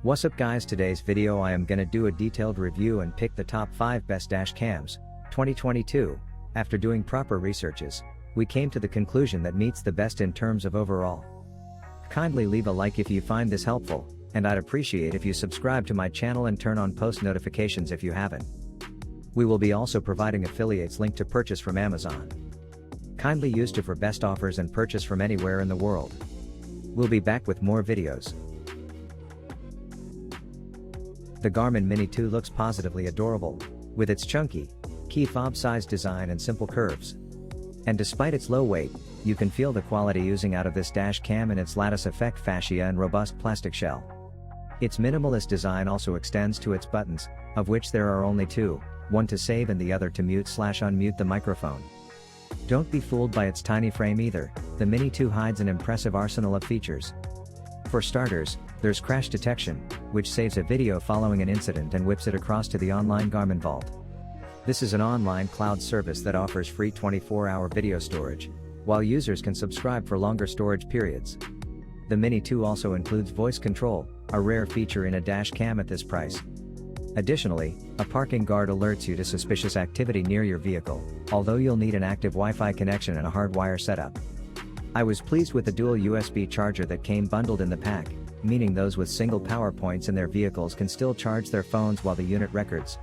What's up guys, today's video I am gonna do a detailed review and pick the top 5 best dash cams, 2022. After doing proper researches, we came to the conclusion that meets the best in terms of overall. Kindly leave a like if you find this helpful, and I'd appreciate if you subscribe to my channel and turn on post notifications if you haven't. We will be also providing affiliates link to purchase from Amazon. Kindly use it for best offers and purchase from anywhere in the world. We'll be back with more videos. The Garmin Mini 2 looks positively adorable, with its chunky, key fob size design and simple curves. And despite its low weight, you can feel the quality oozing out of this dash cam in its lattice effect fascia and robust plastic shell. Its minimalist design also extends to its buttons, of which there are only two, one to save and the other to mute/unmute the microphone. Don't be fooled by its tiny frame either, the Mini 2 hides an impressive arsenal of features. For starters, there's crash detection, which saves a video following an incident and whips it across to the online Garmin Vault. This is an online cloud service that offers free 24-hour video storage, while users can subscribe for longer storage periods. The Mini 2 also includes voice control, a rare feature in a dash cam at this price. Additionally, a parking guard alerts you to suspicious activity near your vehicle, although you'll need an active Wi-Fi connection and a hardwire setup. I was pleased with the dual USB charger that came bundled in the pack, meaning those with single power points in their vehicles can still charge their phones while the unit records.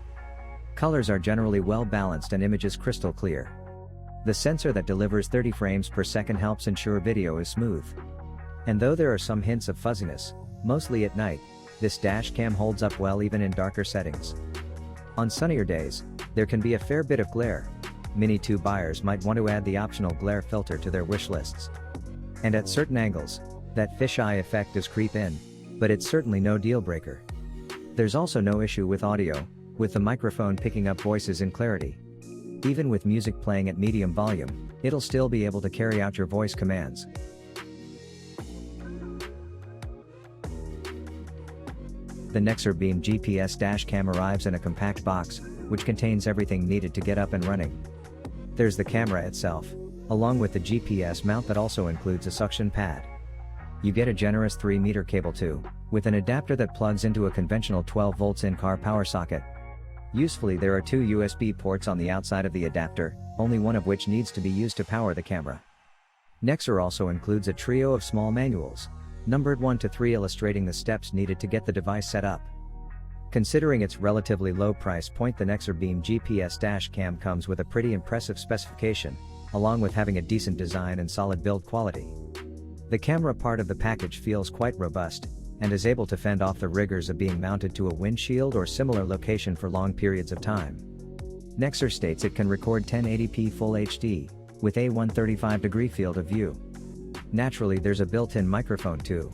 Colors are generally well balanced and images crystal clear. The sensor that delivers 30 frames per second helps ensure video is smooth. And though there are some hints of fuzziness, mostly at night, this dash cam holds up well even in darker settings. On sunnier days, there can be a fair bit of glare. Mini 2 buyers might want to add the optional glare filter to their wish lists. And at certain angles, that fisheye effect does creep in, but it's certainly no deal breaker. There's also no issue with audio, with the microphone picking up voices in clarity. Even with music playing at medium volume, it'll still be able to carry out your voice commands. The NEXTBASE GPS dash cam arrives in a compact box, which contains everything needed to get up and running. There's the camera itself, along with the GPS mount that also includes a suction pad. You get a generous 3-meter cable too, with an adapter that plugs into a conventional 12 volts in-car power socket. Usefully, there are 2 USB ports on the outside of the adapter, only one of which needs to be used to power the camera. NEXTBASE also includes a trio of small manuals, numbered 1 to 3, illustrating the steps needed to get the device set up. Considering its relatively low price point, the NEXTBASE GPS dash cam comes with a pretty impressive specification, along with having a decent design and solid build quality. The camera part of the package feels quite robust, and is able to fend off the rigors of being mounted to a windshield or similar location for long periods of time. NEXTBASE states it can record 1080p Full HD, with a 135-degree field of view. Naturally, there's a built-in microphone too.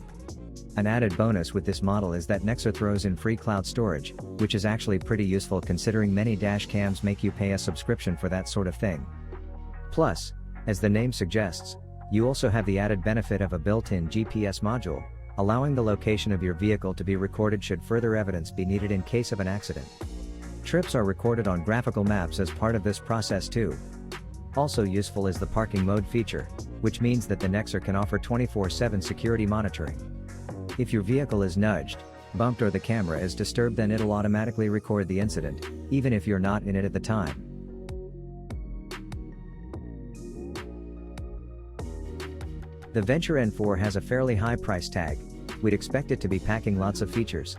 An added bonus with this model is that NEXTBASE throws in free cloud storage, which is actually pretty useful considering many dash cams make you pay a subscription for that sort of thing. Plus, as the name suggests, you also have the added benefit of a built-in GPS module, allowing the location of your vehicle to be recorded should further evidence be needed in case of an accident. Trips are recorded on graphical maps as part of this process too. Also useful is the parking mode feature, which means that the NEXTBASE can offer 24/7 security monitoring. If your vehicle is nudged, bumped, or the camera is disturbed, then it'll automatically record the incident, even if you're not in it at the time. The Venture N4 has a fairly high price tag. We'd expect it to be packing lots of features.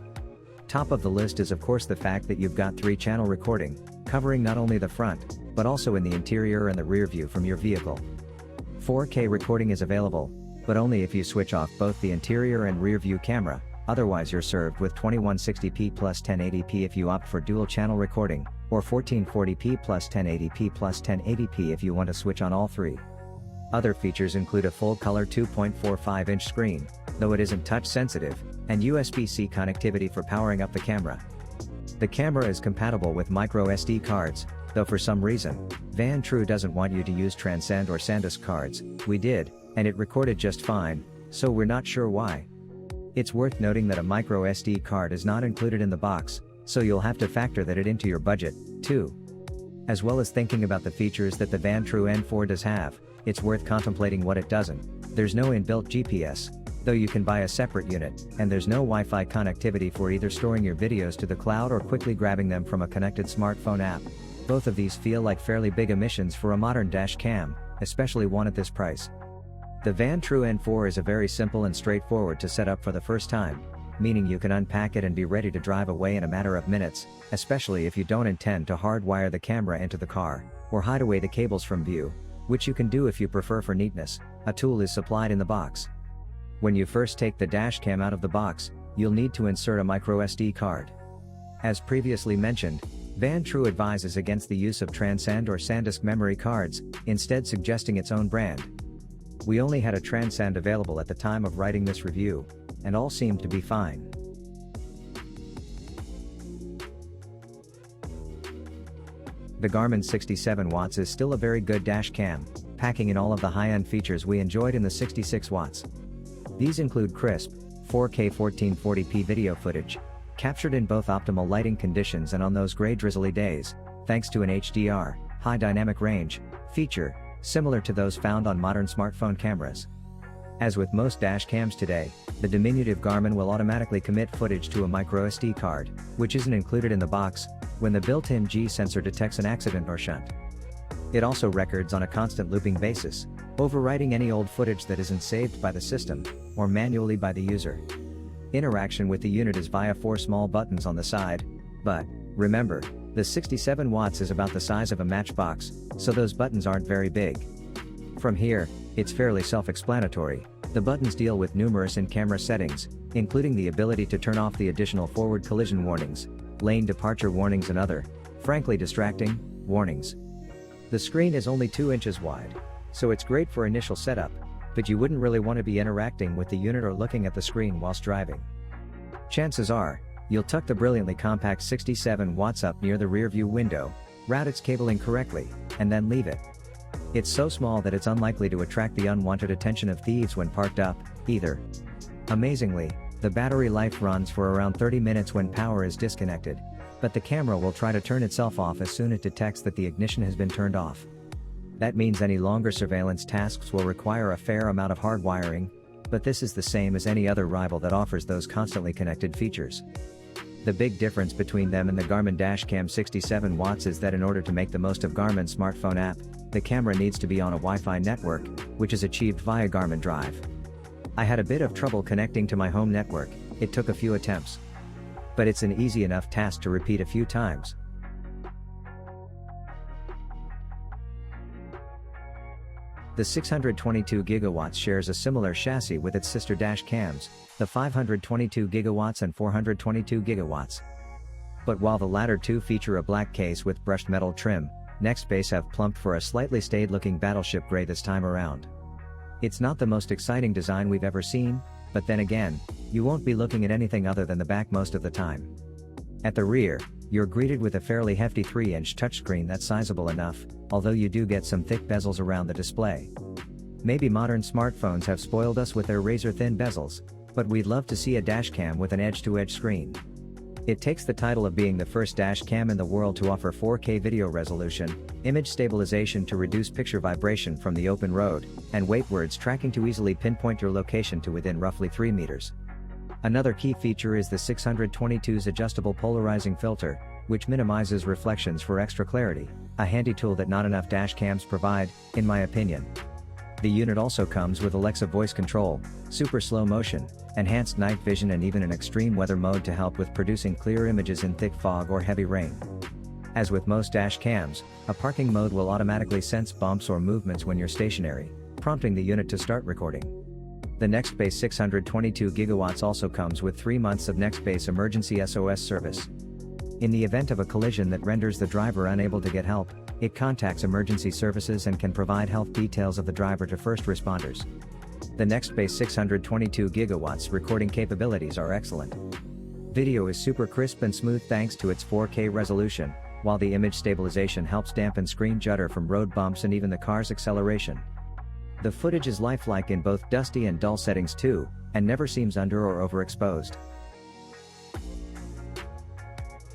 Top of the list is of course the fact that you've got 3-channel recording, covering not only the front, but also in the interior and the rear view from your vehicle. 4K recording is available, but only if you switch off both the interior and rear view camera, otherwise you're served with 2160p plus 1080p if you opt for dual-channel recording, or 1440p plus 1080p plus 1080p if you want to switch on all three. Other features include a full-color 2.45-inch screen, though it isn't touch-sensitive, and USB-C connectivity for powering up the camera. The camera is compatible with micro SD cards, though for some reason, Vantrue doesn't want you to use Transcend or SanDisk cards. We did, and it recorded just fine, so we're not sure why. It's worth noting that a micro SD card is not included in the box, so you'll have to factor that into your budget, too. As well as thinking about the features that the Vantrue N4 does have, it's worth contemplating what it doesn't. There's no inbuilt GPS. though you can buy a separate unit, and there's no Wi-Fi connectivity for either storing your videos to the cloud or quickly grabbing them from a connected smartphone app. Both of these feel like fairly big omissions for a modern dash cam, especially one at this price. The Vantrue N4 is a very simple and straightforward to set up for the first time, meaning you can unpack it and be ready to drive away in a matter of minutes, especially if you don't intend to hardwire the camera into the car, or hide away the cables from view, which you can do if you prefer for neatness. A tool is supplied in the box. When you first take the dash cam out of the box, you'll need to insert a microSD card. As previously mentioned, Vantrue advises against the use of Transcend or SanDisk memory cards, instead suggesting its own brand. We only had a Transcend available at the time of writing this review, and all seemed to be fine. The Garmin 67 watts is still a very good dash cam, packing in all of the high-end features we enjoyed in the 66 watts. These include crisp, 4K 1440p video footage, captured in both optimal lighting conditions and on those gray drizzly days, thanks to an HDR, high dynamic range, feature, similar to those found on modern smartphone cameras. As with most dash cams today, the diminutive Garmin will automatically commit footage to a microSD card, which isn't included in the box, when the built-in G sensor detects an accident or shunt. It also records on a constant looping basis, overwriting any old footage that isn't saved by the system, or manually by the user. Interaction with the unit is via 4 small buttons on the side, but, remember, the 67 watts is about the size of a matchbox, so those buttons aren't very big. From here, it's fairly self-explanatory. The buttons deal with numerous in-camera settings, including the ability to turn off the additional forward collision warnings, lane departure warnings and other, frankly distracting, warnings. The screen is only 2 inches wide, so it's great for initial setup, but you wouldn't really want to be interacting with the unit or looking at the screen whilst driving. Chances are, you'll tuck the brilliantly compact 67 watts up near the rear view window, route its cabling correctly, and then leave it. It's so small that it's unlikely to attract the unwanted attention of thieves when parked up, either. Amazingly, the battery life runs for around 30 minutes when power is disconnected, but the camera will try to turn itself off as soon as it detects that the ignition has been turned off. That means any longer surveillance tasks will require a fair amount of hardwiring, but this is the same as any other rival that offers those constantly connected features. The big difference between them and the Garmin Dashcam 67 watts is that in order to make the most of Garmin's smartphone app, the camera needs to be on a Wi-Fi network, which is achieved via Garmin Drive. I had a bit of trouble connecting to my home network. It took a few attempts. But it's an easy enough task to repeat a few times. The 622 GW shares a similar chassis with its sister dash cams, the 522 GW and 422 GW. But while the latter two feature a black case with brushed metal trim, NEXTBASE have plumped for a slightly staid-looking battleship gray this time around. It's not the most exciting design we've ever seen, but then again, you won't be looking at anything other than the back most of the time. At the rear, you're greeted with a fairly hefty 3-inch touchscreen that's sizable enough, although you do get some thick bezels around the display. Maybe modern smartphones have spoiled us with their razor-thin bezels, but we'd love to see a dashcam with an edge-to-edge screen. It takes the title of being the first dash cam in the world to offer 4K video resolution, image stabilization to reduce picture vibration from the open road, and waitwords tracking to easily pinpoint your location to within roughly 3 meters. Another key feature is the 622's adjustable polarizing filter, which minimizes reflections for extra clarity, a handy tool that not enough dash cams provide, in my opinion. The unit also comes with Alexa voice control, super slow motion, enhanced night vision and even an extreme weather mode to help with producing clear images in thick fog or heavy rain. As with most dash cams, a parking mode will automatically sense bumps or movements when you're stationary, prompting the unit to start recording. The NEXTBASE 622 GW also comes with 3 months of NEXTBASE emergency SOS service. In the event of a collision that renders the driver unable to get help, it contacts emergency services and can provide health details of the driver to first responders. The NEXTBASE 622 GW recording capabilities are excellent. Video is super crisp and smooth thanks to its 4K resolution, while the image stabilization helps dampen screen judder from road bumps and even the car's acceleration. The footage is lifelike in both dusty and dull settings too, and never seems under or overexposed.